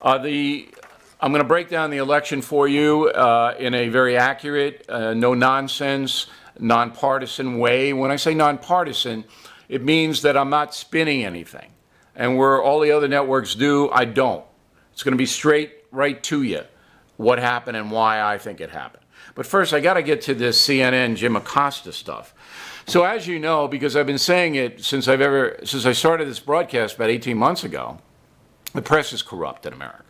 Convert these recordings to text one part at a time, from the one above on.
I'm going to break down the election for you in a very accurate, no nonsense, nonpartisan way. When I say nonpartisan, it means that I'm not spinning anything. And where all the other networks do, I don't. It's going to be straight right to you what happened and why I think it happened. But first, I got to get to this CNN Jim Acosta stuff. So as you know, because I've been saying it since I started this broadcast about 18 months ago, the press is corrupt in America.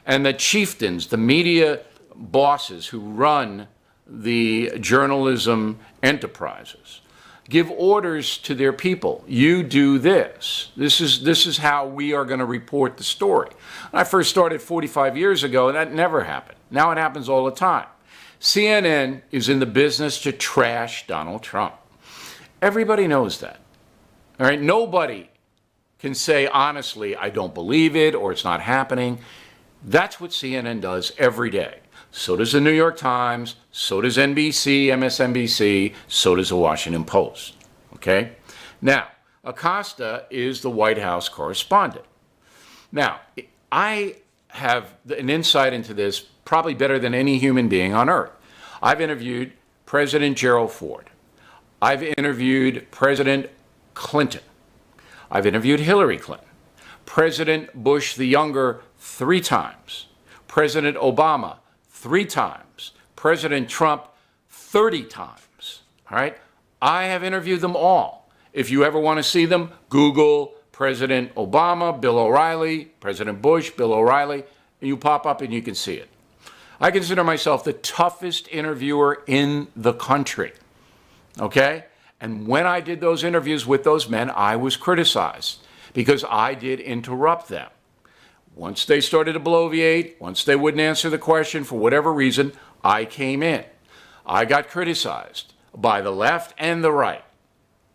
And the chieftains, the media bosses who run the journalism enterprises, give orders to their people. You do this. This is how we are going to report the story. When I first started 45 years ago, that never happened. Now it happens all the time. CNN is in the business to trash Donald Trump. Everybody knows that. All right? Nobody can say honestly, I don't believe it or it's not happening. That's what CNN does every day. So does the New York Times, so does NBC, MSNBC, so does the Washington Post. Okay? Now, Acosta is the White House correspondent. Now, I have an insight into this probably better than any human being on earth. I've interviewed President Gerald Ford. I've interviewed President Clinton. I've interviewed Hillary Clinton. President Bush the Younger 3 times. President Obama 3 times. President Trump 30 times. All right? I have interviewed them all. If you ever want to see them, Google President Obama, Bill O'Reilly, President Bush, Bill O'Reilly, and you pop up and you can see it. I consider myself the toughest interviewer in the country. Okay? And when I did those interviews with those men, I was criticized because I did interrupt them. Once they started to bloviate, once they wouldn't answer the question for whatever reason, I came in. I got criticized by the left and the right.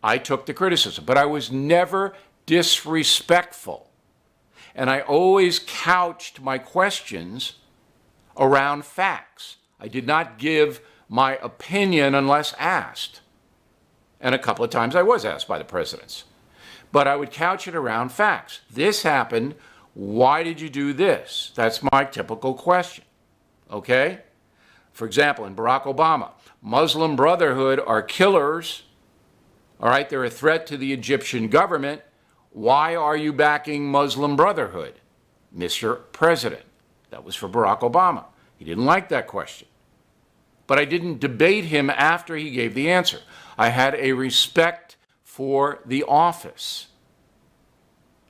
I took the criticism, but I was never disrespectful. And I always couched my questions around facts. I did not give my opinion unless asked. And a couple of times I was asked by the presidents. But I would couch it around facts. This happened. Why did you do this? That's my typical question. Okay? For example, in Barack Obama, Muslim Brotherhood are killers. All right? They're a threat to the Egyptian government. Why are you backing Muslim Brotherhood, Mr. President? That was for Barack Obama. He didn't like that question. But I didn't debate him after he gave the answer. I had a respect for the office.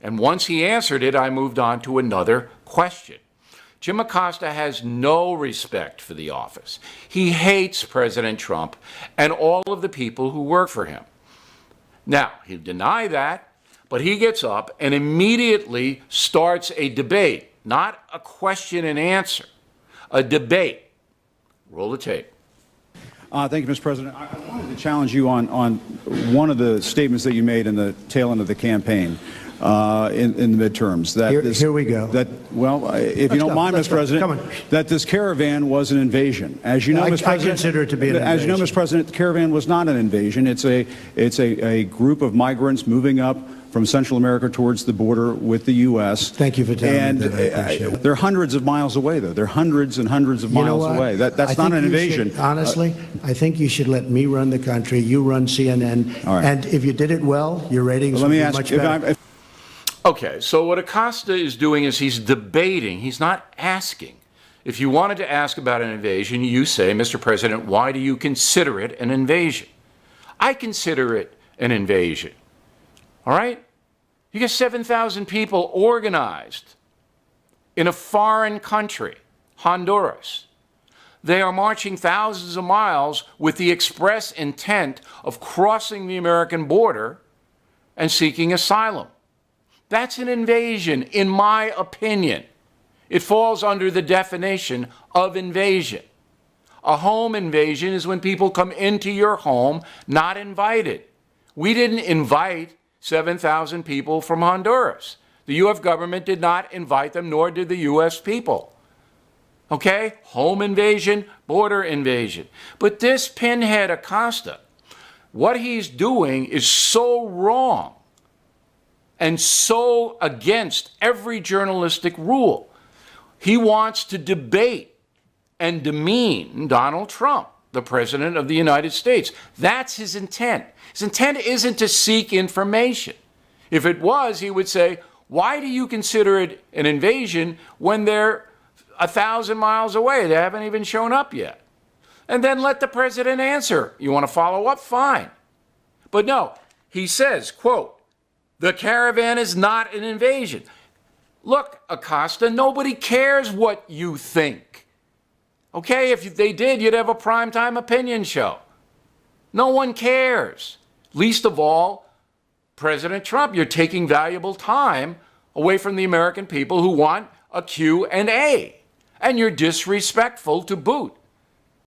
And once he answered it, I moved on to another question. Jim Acosta has no respect for the office. He hates President Trump and all of the people who work for him. Now, he'll deny that, but he gets up and immediately starts a debate, not a question and answer, a debate. Roll the tape. Thank you, Mr. President. I wanted to challenge you on one of the statements that you made in the tail end of the campaign in the midterms. Here we go. If you don't mind, Mr. President, that this caravan was an invasion. As you know, Mr. President, I consider it to be an invasion. As you know, Mr. President, the caravan was not an invasion. It's a group of migrants moving up from Central America towards the border with the U.S. Thank you for telling me that. I appreciate it. They're hundreds of miles away, though. They're hundreds and hundreds of miles away. That's not an invasion. Honestly, I think you should let me run the country. You run CNN. All right. And if you did it well, your ratings would be much better. Okay, so what Acosta is doing is he's debating. He's not asking. If you wanted to ask about an invasion, you say, Mr. President, why do you consider it an invasion? I consider it an invasion. All right? You get 7,000 people organized in a foreign country, Honduras. They are marching thousands of miles with the express intent of crossing the American border and seeking asylum. That's an invasion, in my opinion. It falls under the definition of invasion. A home invasion is when people come into your home not invited. We didn't invite 7,000 people from Honduras. The U.S. government did not invite them, nor did the U.S. people. Okay? Home invasion, border invasion. But this Pinhead Acosta, what he's doing is so wrong and so against every journalistic rule. He wants to debate and demean Donald Trump, the President of the United States. That's his intent. His intent isn't to seek information. If it was, he would say, why do you consider it an invasion when they're 1,000 miles away? They haven't even shown up yet. And then let the president answer. You want to follow up? Fine. But no, he says, quote, the caravan is not an invasion. Look, Acosta, nobody cares what you think. Okay, if they did, you'd have a primetime opinion show. No one cares. Least of all, President Trump. You're taking valuable time away from the American people who want a Q&A. And you're disrespectful to boot.